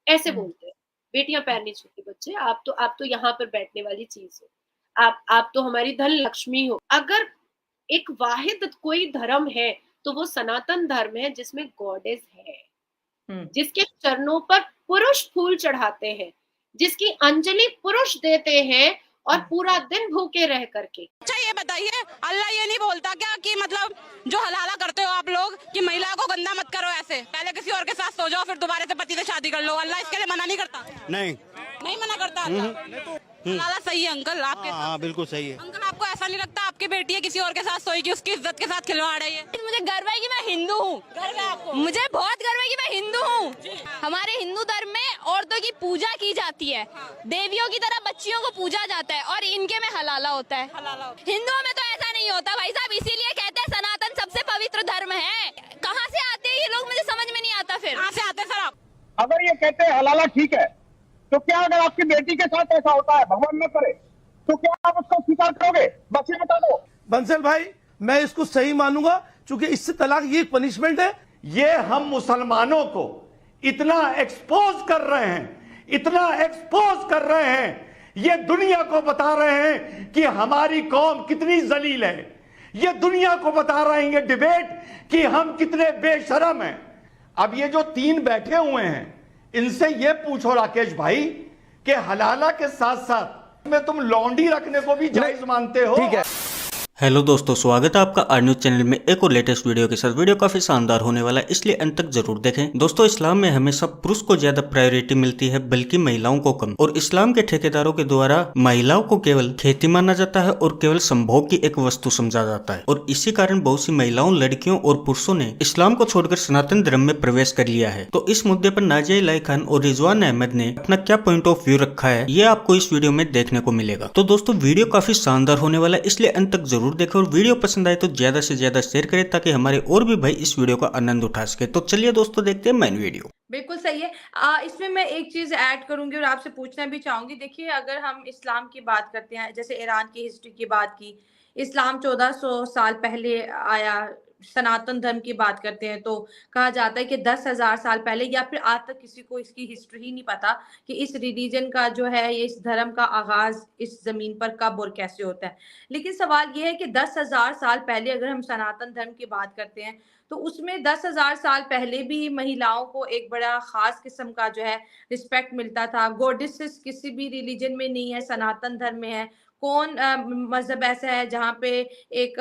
ऐसे हुँ। बोलते हैं। बेटियाँ पैर नहीं छूती बच्चे, आप तो यहाँ पर बैठने वाली चीज़ हो। आप तो हमारी धन लक्ष्मी हो। अगर एक वाहिद कोई धर्म है, तो वो सनातन धर्म है जिसमें गॉडेस है। हुँ। जिसके चरणों पर पुरुष फूल चढ़ाते हैं, जिसकी अंजलि पुरुष देते हैं और हुँ। पूरा दिन भूखे रह करके। अच्छा ये बताइए, अल्लाह ये नहीं बोलता क्या कि मतलब जो हलाला करते हो आप लोग कि महिला को गंदा मत करो, ऐसे पहले किसी और के साथ सो जाओ फिर दोबारा से पति से शादी कर लो, अल्लाह इसके लिए मना नहीं करता? नहीं। नहीं मना करता अल्लाह? हलाला सही है अंकल आपके साथ? हाँ बिल्कुल सही है। अंकल आपको ऐसा नहीं लगता आपकी बेटी है किसी और के साथ सोएगी, उसकी इज्जत के साथ खिलवाड़ है ये? मुझे गर्व है कि मैं हिंदू हूँ। गर्व है आपको? मुझे बहुत गर्व है कि मैं हिंदू हूँ। हमारे हिंदू धर्म में औरतों की पूजा की जाती है, देवियों की तरह बच्चियों को पूजा जाता है और इनके में हलाला होता है। हिंदुओं में तो ऐसा नहीं होता भाई साहब, इसीलिए कहते हैं सनातन सबसे पवित्र धर्म है। कहाँ से आते हैं ये लोग, मुझे समझ में नहीं आता। फिर कहाँ से आते सर आप? अगर ये कहते हैं हलाला ठीक है, तो क्या अगर आपकी बेटी के साथ ऐसा होता है, भगवान न करे, तो क्या आप उसको स्वीकार करोगे? बस ये बता दो। बंसल भाई, मैं इसको सही मानूंगा क्योंकि इससे तलाक ये पनिशमेंट है। ये हम मुसलमानों को इतना एक्सपोज कर रहे हैं, इतना एक्सपोज कर रहे हैं, ये दुनिया को बता रहे हैं कि हमारी कौम कितनी जलील है। ये दुनिया को बता रहे हैं ये डिबेट कि हम कितने बेशरम हैं। अब ये जो तीन बैठे हुए हैं, इनसे ये पूछो राकेश भाई कि हलाला के साथ साथ में तुम लौंडी रखने को भी जायज मानते हो? ठीक है। हेलो दोस्तों, स्वागत है आपका आर न्यूज चैनल में एक और लेटेस्ट वीडियो के साथ। वीडियो काफी शानदार होने वाला है, इसलिए अंत तक जरूर देखें। दोस्तों, इस्लाम में हमेशा पुरुष को ज्यादा प्रायोरिटी मिलती है बल्कि महिलाओं को कम, और इस्लाम के ठेकेदारों के द्वारा महिलाओं को केवल खेती माना जाता है और केवल संभोग की एक वस्तु समझा जाता है। और इसी कारण बहुत सी महिलाओं, लड़कियों और पुरुषों ने इस्लाम को छोड़कर सनातन धर्म में प्रवेश कर लिया है। तो इस मुद्दे पर नाजिया इलाही खान और रिजवान अहमद ने अपना क्या पॉइंट ऑफ व्यू रखा है, ये आपको इस वीडियो में देखने को मिलेगा। तो दोस्तों, वीडियो काफी शानदार होने वाला है, इसलिए अंत तक जरूर देखें और वीडियो पसंद आए तो ज्यादा से ज्यादा शेयर करें ताकि हमारे और भी भाई इस वीडियो का आनंद उठा सके। तो चलिए दोस्तों, देखते हैं मेन वीडियो। बिल्कुल सही है। इसमें मैं एक चीज ऐड करूंगी और आपसे पूछना भी चाहूंगी। देखिए, अगर हम इस्लाम की बात करते हैं, जैसे ईरान की हिस्ट्री की बात की, इस्लाम 1400 साल पहले आया। सनातन धर्म की बात करते हैं तो कहा जाता है कि 10,000 साल पहले, या फिर आज तक किसी को इसकी हिस्ट्री ही नहीं पता कि इस रिलीजन का जो है, ये इस धर्म का आगाज इस जमीन पर कब और कैसे होता है। लेकिन सवाल ये है कि 10,000 साल पहले अगर हम सनातन धर्म की बात करते हैं तो उसमें 10,000 साल पहले भी महिलाओं को एक बड़ा खास किस्म का जो है रिस्पेक्ट मिलता था। गॉडेसेस किसी भी रिलीजन में नहीं है, सनातन धर्म में है। कौन मजहब ऐसा है जहाँ पे एक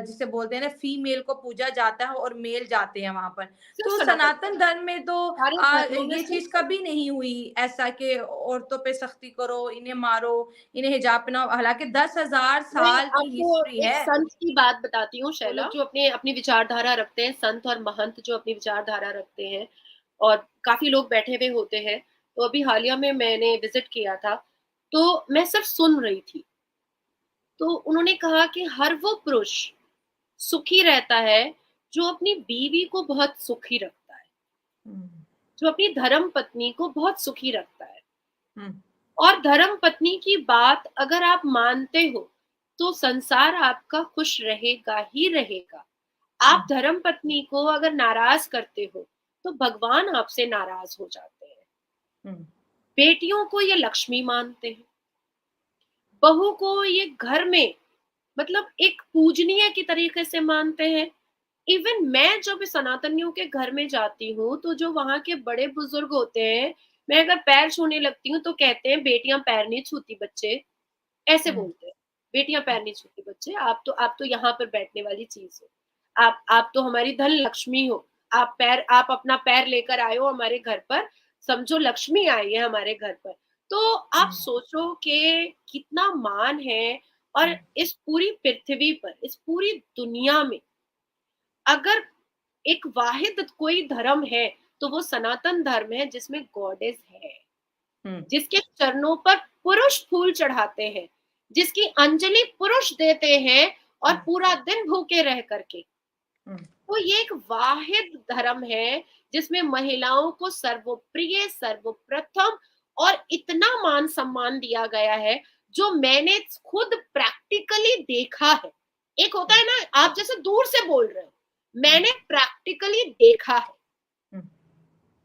जिसे बोलते हैं ना, फीमेल को पूजा जाता है और मेल जाते हैं वहां पर। तो सनातन धर्म में तो ये चीज कभी नहीं हुई ऐसा कि औरतों पे सख्ती करो, इन्हें मारो, इन्हें हिजाब पहनाओ। हालांकि 10,000 साल की हिस्ट्री है। संत की बात बताती हूँ शैला, जो अपने अपनी विचारधारा रखते हैं, संत और महंत जो अपनी विचारधारा रखते हैं, और काफी लोग बैठे हुए होते हैं। तो अभी हालिया में मैंने विजिट किया था, तो मैं सिर्फ सुन रही थी। तो उन्होंने कहा कि हर वो पुरुष सुखी रहता है जो अपनी बीवी को बहुत सुखी रखता है, जो अपनी धर्म पत्नी को बहुत सुखी रखता है। और धर्म पत्नी की बात अगर आप मानते हो तो संसार आपका खुश रहेगा ही रहेगा। आप धर्म पत्नी को अगर नाराज करते हो तो भगवान आपसे नाराज हो जाते हैं। बेटियों को ये लक्ष्मी मानते हैं, बहू को ये घर में मतलब एक पूजनीय की तरीके से मानते हैं। इवन मैं जब सनातनियों के घर में जाती हूँ तो जो वहां के बड़े बुजुर्ग होते हैं, मैं अगर पैर छूने लगती हूँ तो कहते हैं बेटियां पैर नहीं छूती बच्चे, ऐसे बोलते हैं। बेटियां पैर नहीं छूती बच्चे, आप तो यहाँ पर बैठने वाली चीज हो। आप तो हमारी धन लक्ष्मी हो। आप अपना पैर लेकर आए हो हमारे घर पर, समझो लक्ष्मी आई है हमारे घर पर। तो आप सोचो कि कितना मान है। और इस पूरी पृथ्वी पर, इस पूरी दुनिया में अगर एक वाहिद कोई धर्म है तो वो सनातन धर्म है जिसमें गॉडेस है, जिसके चरणों पर पुरुष फूल चढ़ाते हैं, जिसकी अंजलि पुरुष देते हैं और पूरा दिन भूखे रह करके। तो ये एक वाहिद धर्म है जिसमें महिलाओं को सर्वप्रिय, सर्वप्रथम और इतना मान सम्मान दिया गया है, जो मैंने खुद प्रैक्टिकली देखा है। एक होता है ना, आप जैसे दूर से बोल रहे हो, मैंने प्रैक्टिकली देखा है।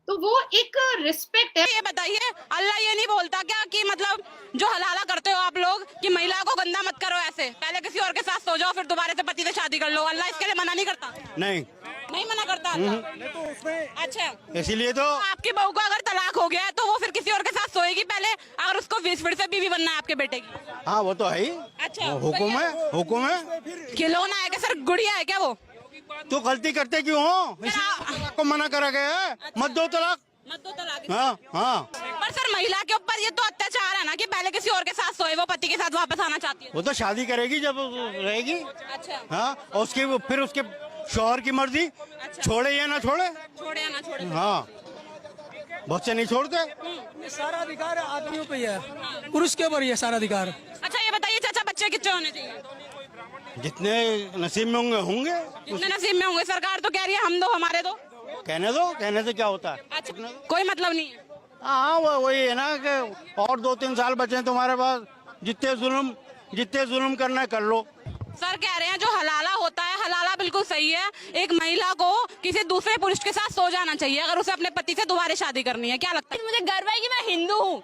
तो वो एक रिस्पेक्ट है। ये बताइए, अल्लाह ये नहीं बोलता क्या कि मतलब जो हलाला करते हो आप लोग कि महिला को गंदा मत करो, ऐसे पहले किसी और के साथ सो जाओ फिर दोबारा से पति से शादी कर लो, अल्लाह इसके लिए मना नहीं करता? नहीं मना करता अल्लाह। अच्छा, इसीलिए तो आपकी बहू को अगर तलाक हो गया है तो वो फिर किसी और के साथ सोएगी पहले, अगर उसको फिर से बीवी बनना है आपके बेटे की? हाँ वो तो है ही। अच्छा, हुकुम है, हुकुम है। खिलौना है क्या सर, गुड़िया है क्या वो? तो गलती करते क्यों हो? इसीलिए को मना करा गया है, मत दो तलाक। हाँ हाँ। पर सर महिला के ऊपर ये तो अत्याचार है ना कि पहले किसी और के साथ सोए, वो पति के साथ वापस आना चाहती है। वो तो शादी करेगी जब रहेगी। अच्छा, हाँ, और फिर उसके शौहर की मर्जी। अच्छा। छोड़े या ना छोड़े। छोड़े या ना छोड़े। हाँ, बहुत से नहीं छोड़ते। सारा अधिकार आदमियों पे है, पुरुष के ऊपर ही है सारा अधिकार। अच्छा ये बताइए चाचा, बच्चे कितने होने चाहिए? जितने नसीब में होंगे जितने नसीब में होंगे। सरकार तो कह रही है हम दो हमारे दो। कहने से क्या होता है? अच्छा, कोई मतलब नहीं है। हाँ, वही है ना कि और 2-3 साल बचे तुम्हारे पास, जितने जुल्म करना है कर लो। सर कह रहे हैं जो हलाला होता है, हलाला बिल्कुल सही है, एक महिला को किसी दूसरे पुरुष के साथ सो जाना चाहिए अगर उसे अपने पति से दोबारा शादी करनी है। क्या लगता है? मुझे गर्व है कि मैं हिंदू हूँ,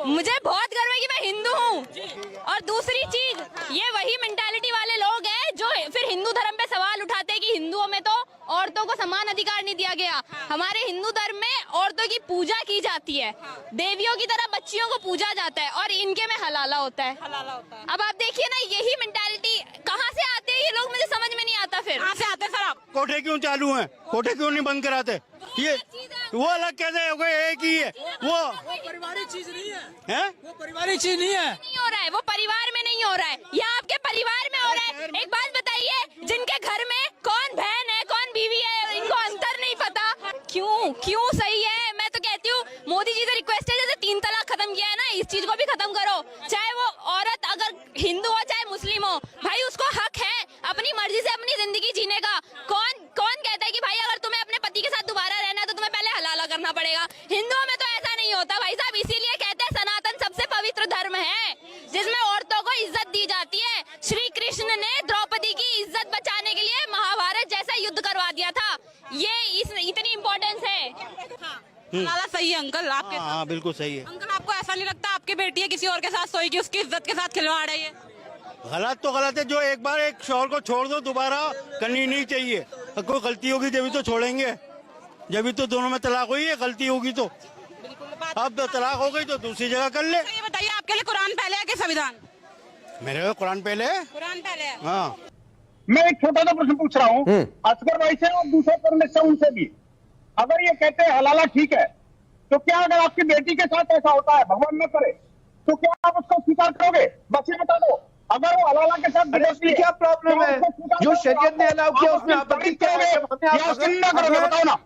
मुझे बहुत गर्व है कि मैं हिंदू हूँ। और दूसरी चीज, ये वही मेंटालिटी वाले लोग हैं जो फिर हिंदू धर्म पे सवाल उठाते हैं कि हिंदुओं में तो औरतों को समान अधिकार नहीं दिया गया। हमारे हिंदू धर्म में औरतों की पूजा की जाती है, देवियों की तरह बच्चियों को पूजा जाता है, और इनके में हलाला होता है। अब आप देखिए ना, यही मेंटालिटी कहाँ से आते हैं ये लोग, मुझे समझ में नहीं आता। फिर कहाँ से आते हैं सर आप? कोठे क्यों चालू हैं? कोठे क्यों नहीं बंद कराते? ये वो अलग कैसे हो गए? एक ही है वो पारिवारिक चीज नहीं है। वो पारिवारिक चीज नहीं है। नहीं हो रहा है, वो परिवार में नहीं हो रहा है, यहाँ आपके परिवार में हो रहा है। एक बात बताइए, जिनके घर में कौन बहन है कौन बीवी है, इनको अंतर नहीं पता। क्यों सही है? मैं तो कहती हूँ मोदी जी से रिक्वेस्ट है, जैसे 3 तलाक खत्म किया है ना, इस चीज को भी खत्म करो। चाहे वो औरत अगर हिंदू हो चाहे मुस्लिम हो, भाई उसको हक है अपनी मर्जी से अपनी जिंदगी जीने का। कौन कहता है कि भाई अगर तुम्हें अपने पति के साथ दोबारा रहना है तो तुम्हें पहले हलाला करना पड़ेगा? हिंदुओं में तो ऐसा नहीं होता भाई साहब, इसीलिए कहते हैं सनातन सबसे पवित्र धर्म है जिसमें औरतों को इज्जत दी जाती है। श्री कृष्ण ने द्रौपदी की इज्जत बचाने के लिए महाभारत जैसा युद्ध करवा दिया था। ये इतनी इम्पोर्टेंस है। हलाला सही है अंकल आपके? हाँ, बिल्कुल सही है। अंकल आपको ऐसा नहीं लगता आपकी बेटी है किसी और के साथ सोएगी, उसकी इज्जत के साथ खिलवाड़ है ये? गलत तो गलत है, जो एक बार एक शौहर को छोड़ दो दोबारा करनी नहीं चाहिए। कोई गलती होगी जब तो छोड़ेंगे, जब तो दोनों में तलाक हुई है, गलती होगी तो। अब तलाक हो गई तो दूसरी जगह कर ले। ये बताइए आपके लिए कुरान पहले है कि संविधान? मेरे को कुरान पहले है। कुरान पहले है। हाँ, मैं एक छोटा सा प्रश्न पूछ रहा हूँ असगर भाई से और दूसरे परमिट से उनसे भी। अगर ये कहते हैं हलाला ठीक है, तो क्या अगर आपकी बेटी के साथ ऐसा होता है, भगवान न करे, तो क्या आप उसको स्वीकार करोगे? बस ये बता दो, अगर वो हलाला के साथ क्या प्रॉब्लम है? जो शरीयत ने अलाउ किया उसमें आपत्ति क्या है? बताओ ना।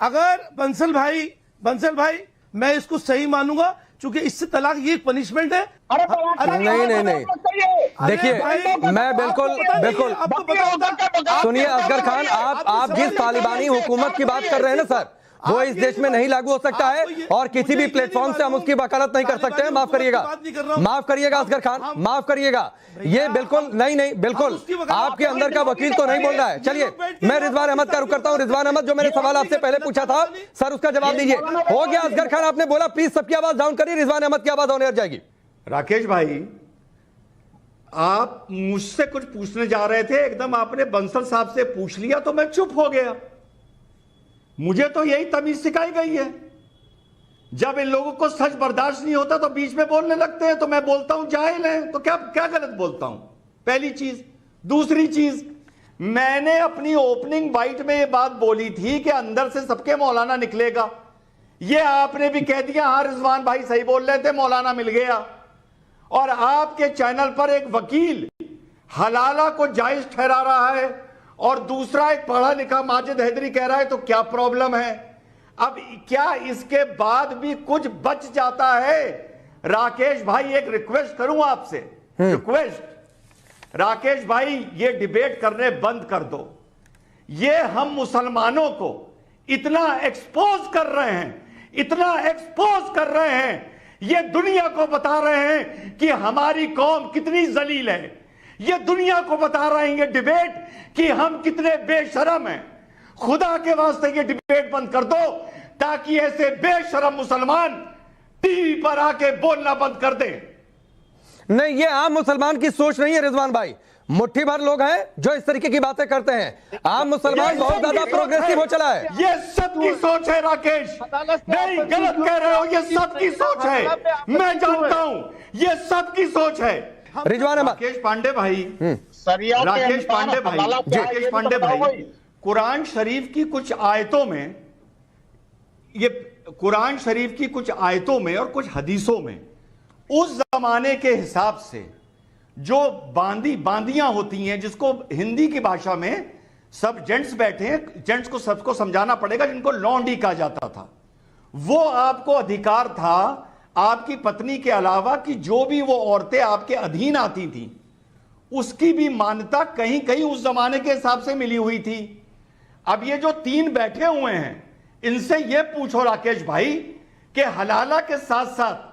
अगर बंसल भाई मैं इसको सही मानूंगा, क्योंकि इससे तलाक ये पनिशमेंट है। नहीं देखिए, मैं बिल्कुल सुनिए असगर खान, आप जिस तालिबानी हुकूमत की बात कर रहे हैं ना सर, वो इस देश में नहीं लागू हो सकता है, और किसी भी प्लेटफॉर्म से हम उसकी वकालत नहीं कर सकते हैं। माफ करिएगा असगर खान, माफ करिएगा। ये बिल्कुल नहीं, बिल्कुल आपके अंदर का वकील तो नहीं बोल रहा है। चलिए मैं रिजवान अहमद का रुख करता हूं। रिजवान अहमद, जो मैंने सवाल आपसे पहले पूछा था सर, उसका जवाब दीजिए। हो गया असगर खान, आपने बोला, प्लीज सबकी आवाज डाउन करिए, रिजवान अहमद की आवाज ऑन एयर जाएगी। राकेश भाई, आप मुझसे कुछ पूछने जा रहे थे, एकदम आपने बंसल साहब से पूछ लिया तो मैं चुप हो गया। मुझे तो यही तमीज सिखाई गई है, जब इन लोगों को सच बर्दाश्त नहीं होता तो बीच में बोलने लगते हैं, तो मैं बोलता हूं जाहिल है, तो क्या गलत बोलता हूं? पहली चीज। दूसरी चीज, मैंने अपनी ओपनिंग बाइट में यह बात बोली थी कि अंदर से सबके मौलाना निकलेगा। यह आपने भी कह दिया, हाँ रिजवान भाई सही बोल रहे थे, मौलाना मिल गया। और आपके चैनल पर एक वकील हलाला को जायज ठहरा रहा है और दूसरा एक पढ़ा लिखा माजिद हैदरी कह रहा है, तो क्या प्रॉब्लम है? अब क्या इसके बाद भी कुछ बच जाता है? राकेश भाई, एक रिक्वेस्ट करूं आपसे, रिक्वेस्ट, राकेश भाई ये डिबेट करने बंद कर दो। ये हम मुसलमानों को इतना एक्सपोज कर रहे हैं, ये दुनिया को बता रहे हैं कि हमारी कौम कितनी जलील है। ये दुनिया को बता रहे हैं ये डिबेट कि हम कितने बेशरम हैं। खुदा के वास्ते ये डिबेट बंद कर दो, ताकि ऐसे बेशरम मुसलमान टीवी पर आके बोलना बंद कर दे। नहीं, ये आम मुसलमान की सोच नहीं है रिजवान भाई। मुट्ठी भर लोग हैं जो इस तरीके की बातें करते हैं। आम मुसलमान बहुत ज्यादा प्रोग्रेसिव हो चला है। ये सबकी सोच है राकेश, नहीं गलत कह रहे हो, ये सबकी सोच है, मैं जानता हूं, ये सबकी सोच है। रिजवान राकेश पांडे भाई, राकेश पांडे भाई, कुरान शरीफ की कुछ आयतों में, ये कुरान शरीफ की कुछ आयतों में और कुछ हदीसों में उस जमाने के हिसाब से जो बांदियां होती हैं, जिसको हिंदी की भाषा में सब जेंट्स बैठे हैं, जेंट्स को सबको समझाना पड़ेगा, जिनको लौंडी कहा जाता था, वो आपको अधिकार था आपकी पत्नी के अलावा कि जो भी वो औरतें आपके अधीन आती थी उसकी भी मान्यता कहीं कहीं उस जमाने के हिसाब से मिली हुई थी। अब ये जो तीन बैठे हुए हैं, इनसे ये पूछो राकेश भाई कि हलाला के साथ साथ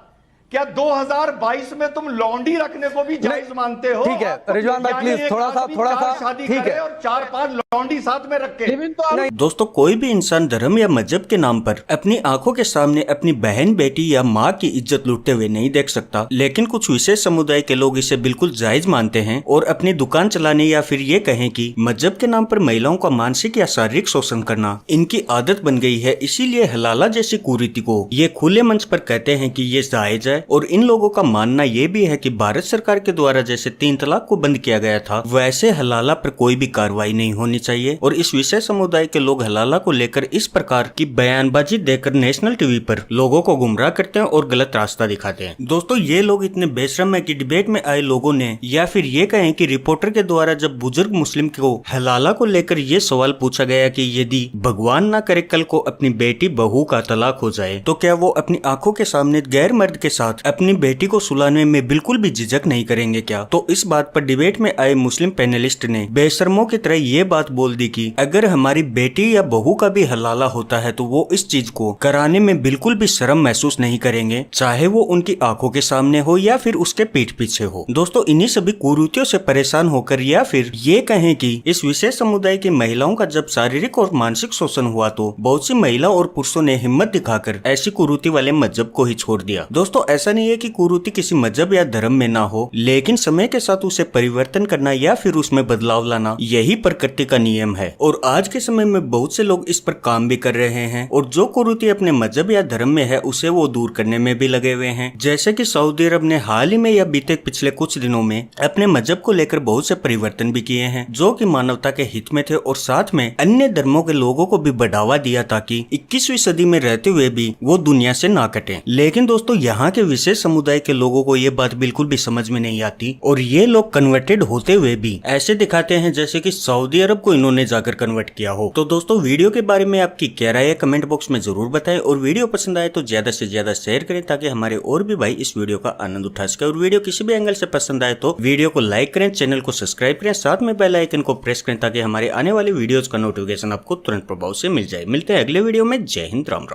क्या 2022 में तुम लौंडी रखने को भी जायज मानते हो? ठीक है रिजवान भाई, प्लीज थोड़ा सा शादी ठीक है, और 4-5 लौंडी साथ में रखे। दोस्तों, कोई भी इंसान धर्म या मजहब के नाम पर अपनी आंखों के सामने अपनी बहन, बेटी या माँ की इज्जत लूटते हुए नहीं देख सकता, लेकिन कुछ विशेष समुदाय के लोग इसे बिल्कुल जायज मानते हैं और अपनी दुकान चलाने या फिर ये कहें कि मजहब के नाम पर महिलाओं का मानसिक या शारीरिक शोषण करना इनकी आदत बन गई है। इसीलिए हलाला जैसी कुरीति को ये खुले मंच पर कहते हैं कि ये जायज है। और इन लोगों का मानना ये भी है कि भारत सरकार के द्वारा जैसे 3 तलाक को बंद किया गया था, वैसे हलाला पर कोई भी कार्रवाई नहीं होनी चाहिए। और इस विशेष समुदाय के लोग हलाला को लेकर इस प्रकार की बयानबाजी देकर नेशनल टीवी पर लोगों को गुमराह करते हैं और गलत रास्ता दिखाते हैं। दोस्तों, ये लोग इतने बेशरम है कि डिबेट में आए लोगों ने, या फिर ये कहें कि रिपोर्टर के द्वारा जब बुजुर्ग मुस्लिम को हलाला को लेकर ये सवाल पूछा गया कि यदि भगवान ना करे कल को अपनी बेटी बहू का तलाक हो जाए तो क्या वो अपनी आंखों के सामने गैर मर्द के साथ अपनी बेटी को सुलाने में बिल्कुल भी झिझक नहीं करेंगे क्या? तो इस बात पर डिबेट में आए मुस्लिम पैनलिस्ट ने बेशर्मों की तरह ये बात बोल दी कि अगर हमारी बेटी या बहू का भी हलाला होता है तो वो इस चीज को कराने में बिल्कुल भी शर्म महसूस नहीं करेंगे, चाहे वो उनकी आंखों के सामने हो या फिर उसके पीठ पीछे हो। दोस्तों, इन्हीं सभी कुरीतियों से परेशान होकर या फिर ये कहें कि इस विशेष समुदाय की महिलाओं का जब शारीरिक और मानसिक शोषण हुआ तो बहुत सी महिला और पुरुषों ने हिम्मत दिखाकर ऐसी कुरीति वाले मजहब को ही छोड़ दिया। दोस्तों, ऐसा नहीं है कि कुरीति किसी मजहब या धर्म में ना हो, लेकिन समय के साथ उसे परिवर्तन करना या फिर उसमें बदलाव लाना यही प्रकृति का नियम है। और आज के समय में बहुत से लोग इस पर काम भी कर रहे हैं और जो कुरीति अपने मजहब या धर्म में है उसे वो दूर करने में भी लगे हुए हैं। जैसे कि सऊदी अरब ने हाल ही में या बीते पिछले कुछ दिनों में अपने मजहब को लेकर बहुत से परिवर्तन भी किए हैं जो कि मानवता के हित में थे और साथ में अन्य धर्मों के लोगों को भी बढ़ावा दिया ताकि 21वीं सदी में रहते हुए भी वो दुनिया से ना कटे। लेकिन दोस्तों, यहाँ के विशेष समुदाय के लोगों को ये बात बिल्कुल भी समझ में नहीं आती और ये लोग कन्वर्टेड होते हुए भी ऐसे दिखाते हैं जैसे कि सऊदी अरब को इन्होंने जाकर कन्वर्ट किया हो। तो दोस्तों, वीडियो के बारे में आपकी क्या राय है कमेंट बॉक्स में जरूर बताएं और वीडियो पसंद आए तो ज्यादा से ज्यादा शेयर करें ताकि हमारे और भी भाई इस वीडियो का आनंद उठा सके। और वीडियो किसी भी एंगल से पसंद आए तो वीडियो को लाइक करें, चैनल को सब्सक्राइब करें, साथ में बेल आइकन को प्रेस करें ताकि हमारे आने वाले वीडियोस का नोटिफिकेशन आपको तुरंत प्रभाव से मिल जाए। मिलते हैं अगले वीडियो में। जय हिंद, राम राम।